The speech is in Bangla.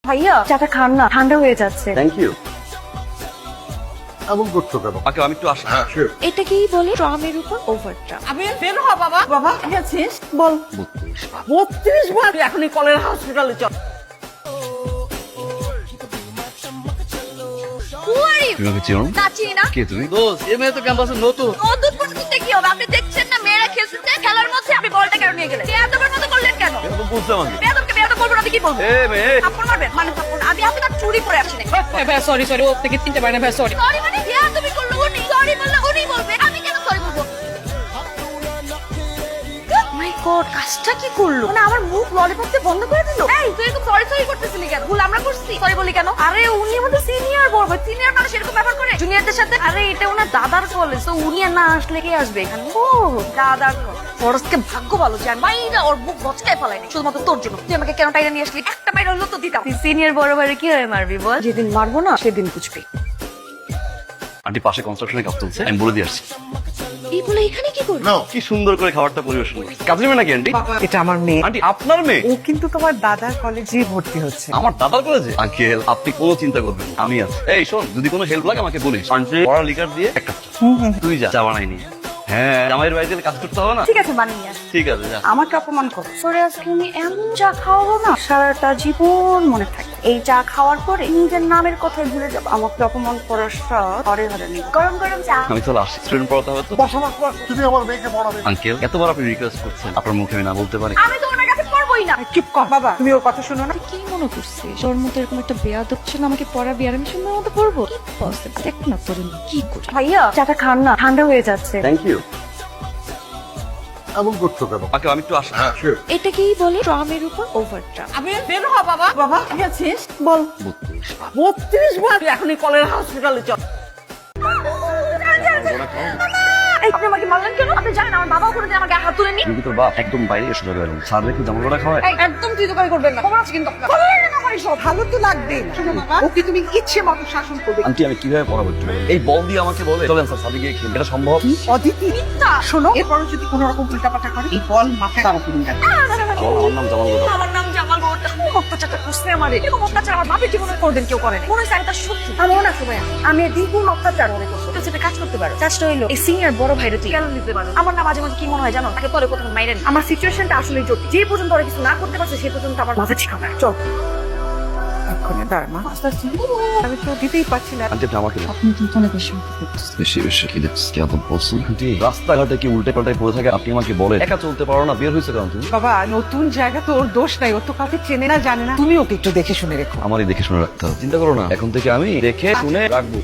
ভাইয়া চাটা খান না, ঠান্ডা হয়ে যাচ্ছে। Thank you. এমন করছো কেন? ওকে আমি একটু আসি। হ্যাঁ sure। এটাকেই বলে ট্রামের উপর ওভারট্রাম। আমি বের হ বাবা। বাবা ঠিক আছিস? বল 32 বার এখনই কলেরা হসপিটালে চল। তুমি আমাকে চেনো না? না চিনি না। কে তুমি? দোস্ত এই মেয়ে তো ক্যাম্পাসে নতুন। নতুন পরিস্থিতি কি হবে? আপনি দেখছেন না মেয়েরা খেলতেছে, খেলার মধ্যে আপনি বলটা কেন নিয়ে গেলেন? বেয়াদবের মতো করলেন কেন? এরকম বলছে আমাকে। বেয়াদবকে বেয়াদব বলবো না, আপনি কি বলবো? এ মেয়ে থাপ্পড় মারবেন? মানে থাপ্পড় না। আমি আপনার চুরি করে আসছি নাকি? ভাই সরি সরি, ও থেকে চিনতে পারি না ভাই, সরি। সরি মানে বেয়াদবি করলো উনি, সরি বললে উনি বলবে, আমি কেন সরি বলবো? মাই গড, কাজটা কি করলো? মানে আমার মুখ ললিপপ দিয়ে বন্ধ করে দিল। এই তুই এরকম সরি সরি করতেছিলি কেন? ভুল আমরা করছি, সরি বলি কেন? আরে উনি আমাদের সিনিয়র বলবে, সিনিয়র মানুষ এরকম ব্যবহার করে জুনিয়রদের সাথে? আরে এটা ওনার দাদার কলেজ, তো উনি আর না আসলে কে আসবে এখানে? ও দাদার কলেজ। ফরজকে ভাগ্য ভালো যে আমি মাইরা ওর বুক বচকায় ফেলাইনি শুধুমাত্র তোর জন্য। তুই আমাকে কেন টাইনা নিয়ে আসলি? একটা মাইরা হলো তো দিতাম। তুই সিনিয়র বড় ভাইরে কি হয় মারবি বল? যেদিন মারবো না সেদিন বুঝবি। আন্টি পাশে কনস্ট্রাকশনে কাজ চলছে, আমি বলে দিয়ে আসছি। এই বলে এখানে কি করবি? নাও। কি সুন্দর করে খাবারটা পরিবেশন করছে। কাজের মেয়ে নাকি আন্টি? এটা আমার মেয়ে। আন্টি আপনার মেয়ে? ও কিন্তু তোমার দাদার কলেজে ভর্তি হচ্ছে। আমার দাদার কলেজে? আঙ্কেল আপনি কোনো চিন্তা করবেন না, আমি আছি। এই শোন, যদি কোনো হেল্প লাগে আমাকে বলিস। আন্টি পড়া লিকার দিয়ে এক কাপ চা। তুই যা, চা বানাইনি। হ্যাঁ জামাইয়ের বাড়িতে কাজ করতে হবে না? ঠিক আছে বানিয়ে আস। ঠিক আছে যা। আমাকে অপমান করো। তোরে আজকে আমি এমন চা খাওয়াবো না সারাটা জীবন মনে থাকে। এই চা খাওয়ার পরে নিজের নামের কথাই ভুলে যাবো। আমাকে অপমান করার স্বাদ ঘরে ঘরে নেই। গরম গরম চা। আমি চলে আসছি, স্টুডেন্ট পড়াতে হবে তো। তুমি আমার মেয়েকে পড়াবে। আঙ্কেল এতবার আপনি রিকোয়েস্ট করছেন, আপনার মুখে আমি না বলতে পারি? আমি তো ওনার কাছে পড়বই না। চুপ কর বাবা, তুমি ওর কথা শোনো না। কি মনে করছিস তোর মতো এরকম একটা বেয়াদব ছিল আমাকে পড়াবি আর আমি সুন্দর মতো পড়বো? দেখ না তোর কি করি। ভাইয়া চাটা খান না, ঠান্ডা হয়ে যাচ্ছে। Thank you. এমন করছো কেন? ওকে আমি একটু আসি। হ্যাঁ sure। এটাকেই বলে ট্রামের উপর ওভারট্রাম। আমি বের হ বাবা। বাবা ঠিক আছিস? বল 32 বার এখনই কলেরা হসপিটালে চল। এই, আপনি আমাকে মারলেন কেন? আপনি জানেন আমার বাবা ওখানে আমাকে হাত তুলে নি। তুমি কি তোর বাপ? একদম বাইরে এসে যাবে এরকম স্যার রেখে জামা কাপড় খাওয়ায়? এই, একদম তুই দোকানে করবেন না। খবর আছে কিন্তু আপনার। ভালো তো লাগবে। শোনো বাবা, ওকে তুমি ইচ্ছে মতো শাসন করবে। আন্টি আমি কিভাবে পড়াবো একটু বলুন? এই বল দিয়ে আমাকে বলে চলেন স্যার সাথে গিয়ে খেলি, এটা সম্ভব? অদিতি মিথ্যা। শোনো, এরপরও যদি কোনো রকম উল্টাপাল্টা করে এই বল মাথায় তারা করুন কেন? আমার নাম জামাল গোটা। আমার নাম জামাল গোটা। অত্যাচারটা করছে আমারে। এরকম অত্যাচার আমার বাপের জীবনে কোনদিন কেউ করে নাই। মনে হয় তার সত্যি। আমার না সময় আমি দ্বিগুণ অত্যাচার মনে করছি। তো সেটা কাজ করতে পারো। কাজটা হইলো এই সিনিয়র বড় ভাইরে তুই কেন নিতে পারো? আমার না মাঝে মাঝে কি মনে হয় জানো? তাকে পরে কোথাও মাইরেন। আমার সিচুয়েশনটা আসলে জটিল। যে পর্যন্ত ওরা কিছু না করতে পারছে সে পর্যন্ত আমার মাথা ঠিক হবে না। চল এক্ষুনি দাঁড়া মা। আমি তো দিতেই পারছি না। আন্টি আপনি আমাকে দিন। আপনি কিন্তু অনেক বেশি করতেছেন। বেশি বেশি কি দেখছি কি আপনি বলছেন? আন্টি রাস্তাঘাটে কি উল্টে পাল্টায় পড়ে থাকে, আপনি আমাকে বলে একা চলতে পারো না, বের হয়েছে কারণ তুমি? বাবা নতুন জায়গা তো ওর দোষ নাই, ও তো কাউকে চেনে না জানে না। তুমি ওকে একটু দেখে শুনে রেখো। আমারই দেখে শুনে রাখতে হবে। চিন্তা করো না, এখন থেকে আমি দেখে শুনে রাখবো।